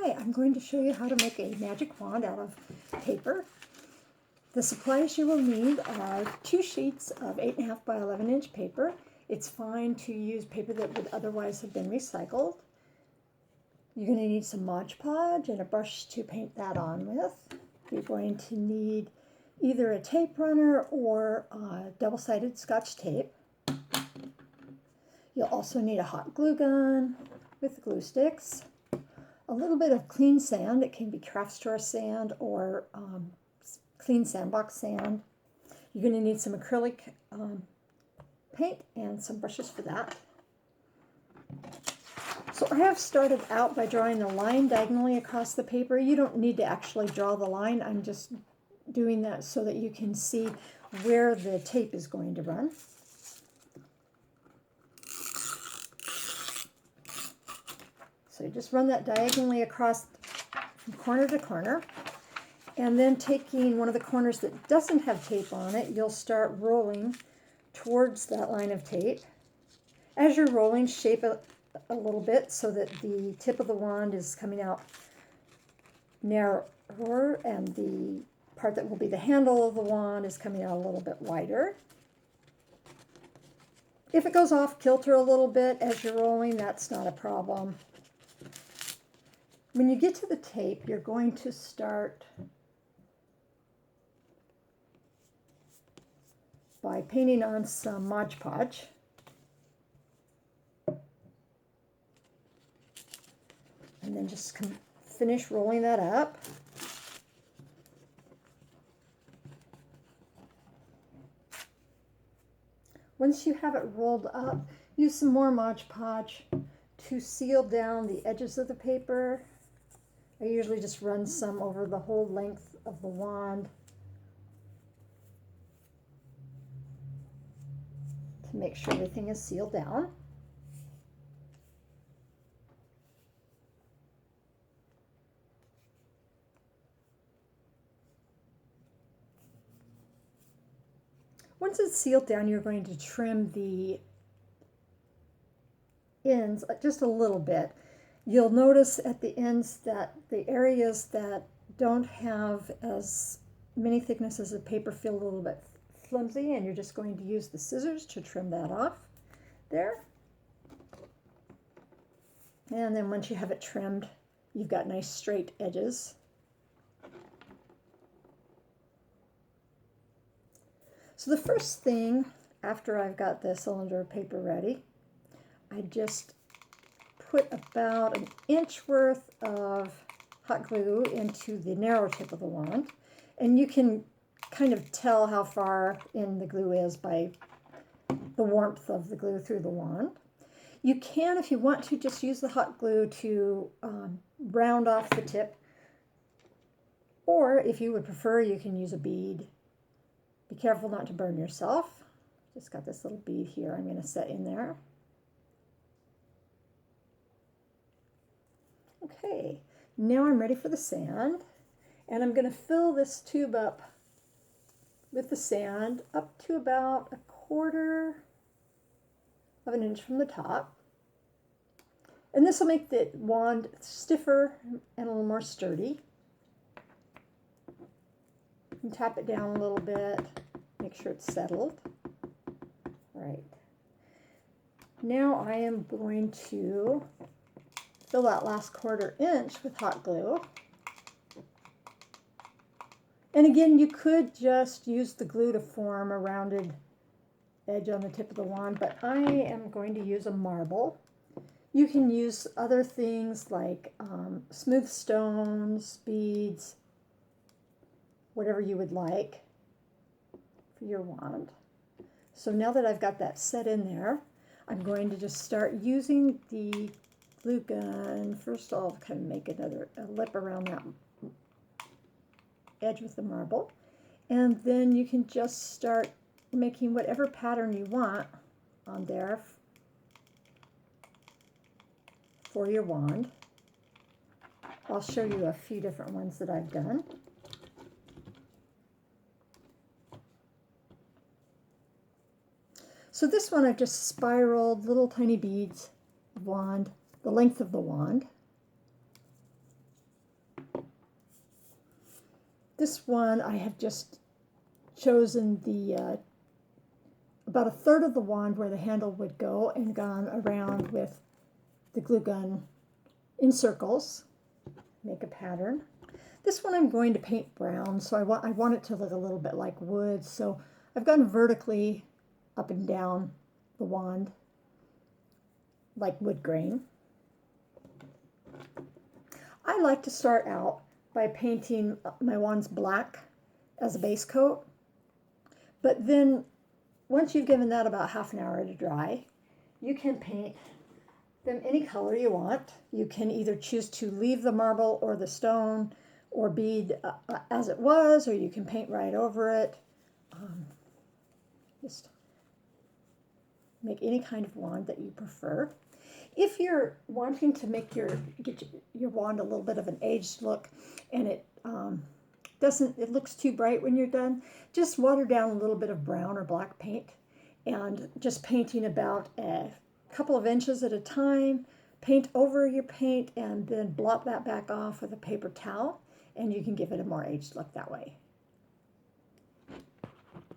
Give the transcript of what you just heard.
Hi, I'm going to show you how to make a magic wand out of paper. The supplies you will need are 2 sheets of 8.5 by 11 inch paper. It's fine to use paper that would otherwise have been recycled. You're going to need some Mod Podge and a brush to paint that on with. You're going to need either a tape runner or double-sided Scotch tape. You'll also need a hot glue gun with glue sticks, a little bit of clean sand. It can be craft store sand or clean sandbox sand. You're going to need some acrylic paint and some brushes for that. So I have started out by drawing a line diagonally across the paper. You don't need to actually draw the line. I'm just doing that so that you can see where the tape is going to run. So you just run that diagonally across from corner to corner. And then taking one of the corners that doesn't have tape on it, you'll start rolling towards that line of tape. As you're rolling, shape it a little bit so that the tip of the wand is coming out narrower and the part that will be the handle of the wand is coming out a little bit wider. If it goes off kilter a little bit as you're rolling, that's not a problem. When you get to the tape, you're going to start by painting on some Mod Podge. And then just finish rolling that up. Once you have it rolled up, use some more Mod Podge to seal down the edges of the paper. I usually just run some over the whole length of the wand to make sure everything is sealed down. Once it's sealed down, you're going to trim the ends just a little bit. You'll notice at the ends that the areas that don't have as many thicknesses of paper feel a little bit flimsy, and you're just going to use the scissors to trim that off there. And then once you have it trimmed, you've got nice straight edges. So the first thing, after I've got the cylinder of paper ready, I just put about an inch worth of hot glue into the narrow tip of the wand. And you can kind of tell how far in the glue is by the warmth of the glue through the wand. You can, if you want to, just use the hot glue to round off the tip. Or if you would prefer, you can use a bead. Be careful not to burn yourself. Just got this little bead here I'm going to set in there. Okay, now I'm ready for the sand, and I'm going to fill this tube up with the sand up to about 1/4 of an inch from the top. And this will make the wand stiffer and a little more sturdy. And tap it down a little bit, make sure it's settled. All right. Now I am going to fill that last 1/4 inch with hot glue. And again, you could just use the glue to form a rounded edge on the tip of the wand, but I am going to use a marble. You can use other things like smooth stones, beads, whatever you would like for your wand. So now that I've got that set in there, I'm going to just start using the glue gun. First I'll kind of make a lip around that edge with the marble, and then you can just start making whatever pattern you want on there for your wand. I'll show you a few different ones that I've done. So this one I've just spiraled little tiny beads of wand, the length of the wand. This one I have just chosen the about a third of the wand where the handle would go and gone around with the glue gun in circles. Make a pattern. This one I'm going to paint brown, so I want it to look a little bit like wood, so I've gone vertically up and down the wand like wood grain. I like to start out by painting my wands black as a base coat, but then once you've given that about half an hour to dry, you can paint them any color you want. You can either choose to leave the marble or the stone or bead as it was, or you can paint right over it. Just make any kind of wand that you prefer. If you're wanting to make get your wand a little bit of an aged look, and it looks too bright when you're done, just water down a little bit of brown or black paint, and just painting about a couple of inches at a time. Paint over your paint and then blot that back off with a paper towel, and you can give it a more aged look that way.